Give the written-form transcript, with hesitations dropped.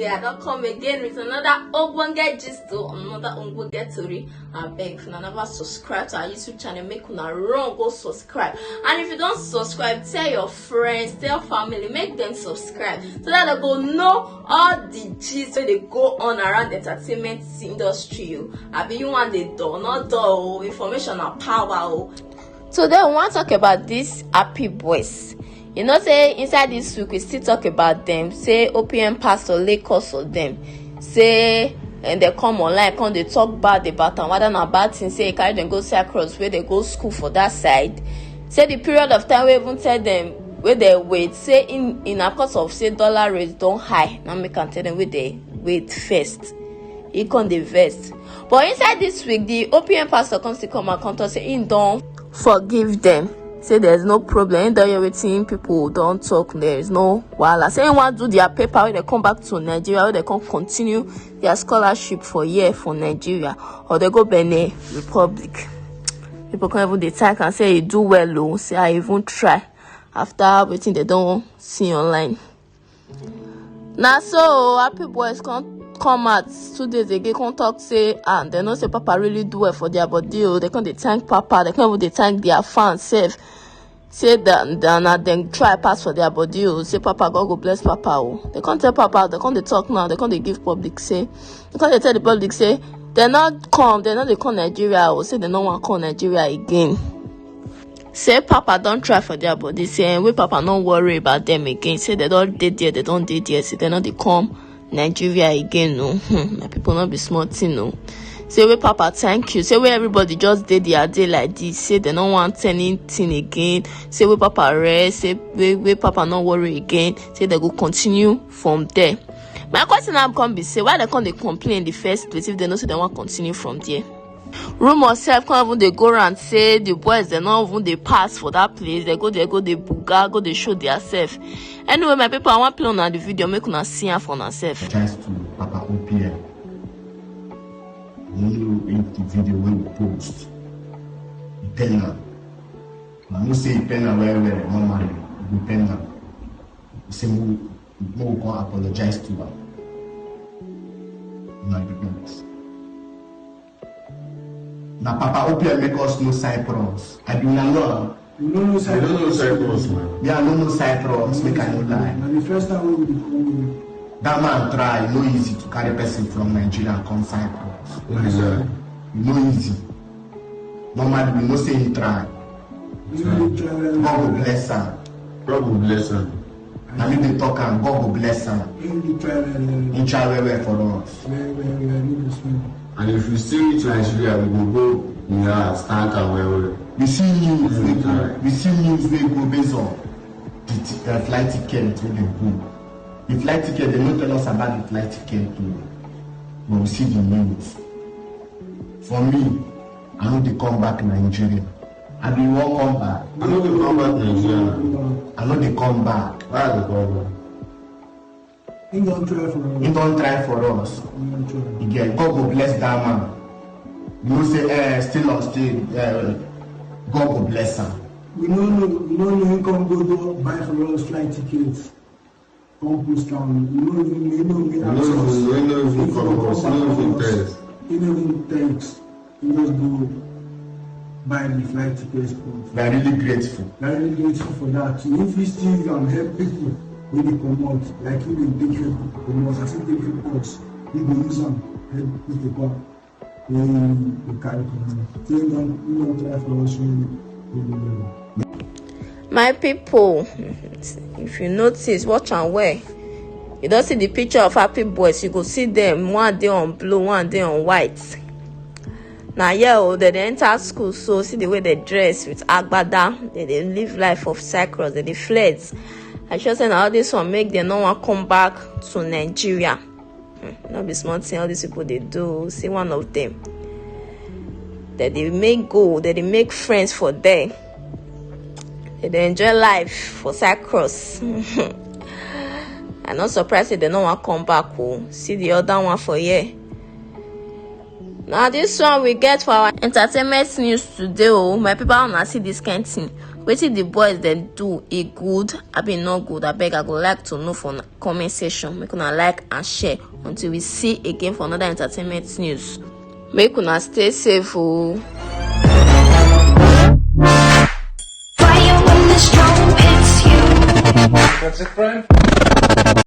I don't come again with another ogbonge gist to another ogbonge tori. I beg if you never subscribe to our YouTube channel, make una run go subscribe. And if you don't subscribe, tell your friends, tell family, make them subscribe so that they go know all the gist where they go on around the entertainment industry. I be you want the door, not door. Information and power. Today we want to talk about these happy boys. You know, say inside this week we still talk about them. Say OPM pastor lay curse on them. Say and they come online, come they talk bad about them. Whether not bad thing, say carry them go Cyprus where they go school for that side. Say the period of time we even tell them where they wait. Say in a cause of say dollar rates don't high. Now me can tell them where they wait first. He can the vest. But inside this week, the OPM pastor comes to come and come say he don't forgive them. Say there's no problem. Don't you waiting people don't talk. There is no wahala. Say want do their paper when they come back to Nigeria, where they can continue their scholarship for year for Nigeria, or they go Benin Republic. People can even detect and say you do well, oh. Say I even try after waiting they don't see online. Now so happy boys come out 2 days ago, come talk say and they know say Papa really do well for their body. They can't thank Papa, they can't even thank their fans self. Say that then try pass for their body. Say Papa, God go bless Papa. They can't tell Papa, they can't talk now, they can't give public say. They can't tell the public say they not come Nigeria or say they don't want to come Nigeria again. Say Papa don't try for their body. Say we Papa don't worry about them again. Say they don't did there, they don't did there. Say they not they come Nigeria again, no. My people not be smart, no. Say we Papa thank you. Say we everybody just did their day like this. Say they don't want anything again. Say we Papa rest. Say we Papa not worry again. Say they go continue from there. My question now come be say why they can't they complain in the first place if they know say they want continue from there. Rumors self can't even they go around say the boys they not even they pass for that place. They go they buga, go they show their self. Anyway, my people, I want to play on the video, make una see her for herself. Thanks to Papa OPM. You in the video when we post. Penna. Now, say penna where normally we penna. We say we can apologize to her. My goodness. Now, Papa OPM make us no Cyprus. I do not know. You don't know Cyprus, man. Yeah, I don't know Cyprus. Make I no lie. And the first time we will that man try. No easy to carry person from Nigeria and come Cyprus. No easy. Normally we no say he try. God will bless him. God will bless him. And if they talk and God will bless him. He try well for us. And if we still reach Nigeria, we will go in our stand and well. We see news. We see news we go based on the flight ticket when they go. The flight ticket, they don't tell us about the flight ticket too. But we see the news. For me, I know they come back Nigeria. And they won't come back. I know they come back Nigeria. I know they come back. Why they come back? He don't try for us. He don't try for us. Again, God will bless that man. You say, still on stage, God will bless him. We don't know he come go buy for us flight tickets. Come post down. We don't even come us. No even test. He don't even text. He just go buy the flight tickets. We are really grateful. We are really grateful for that. So if we still can help people when they come out, like he will take help people come out, I still take help us. He will use them, help people when we carry come out. So he don't try for us really. My people, if you notice, watch and wear. You don't see the picture of happy boys, you go see them one day on blue, one day on white. Now yeah, they enter school, so see the way they dress with agbada, they live life of Cyprus, they fled. I just say now all this one make them no one come back to Nigeria. Not be smart thing all these people they do. See one of them that they make gold, that they make friends for them. They enjoy life for Cyprus. I'm not surprised if they don't want to come back. See the other one for here. Now this one we get for our entertainment news today. My people wanna see this kind of thing. wetin the boys dem do e good abi not good? Abeg, I go like to know for comment section. Make una like and share until we see again for another entertainment news. Make una stay safe o. Fire when the storm hits you. That's it, friend.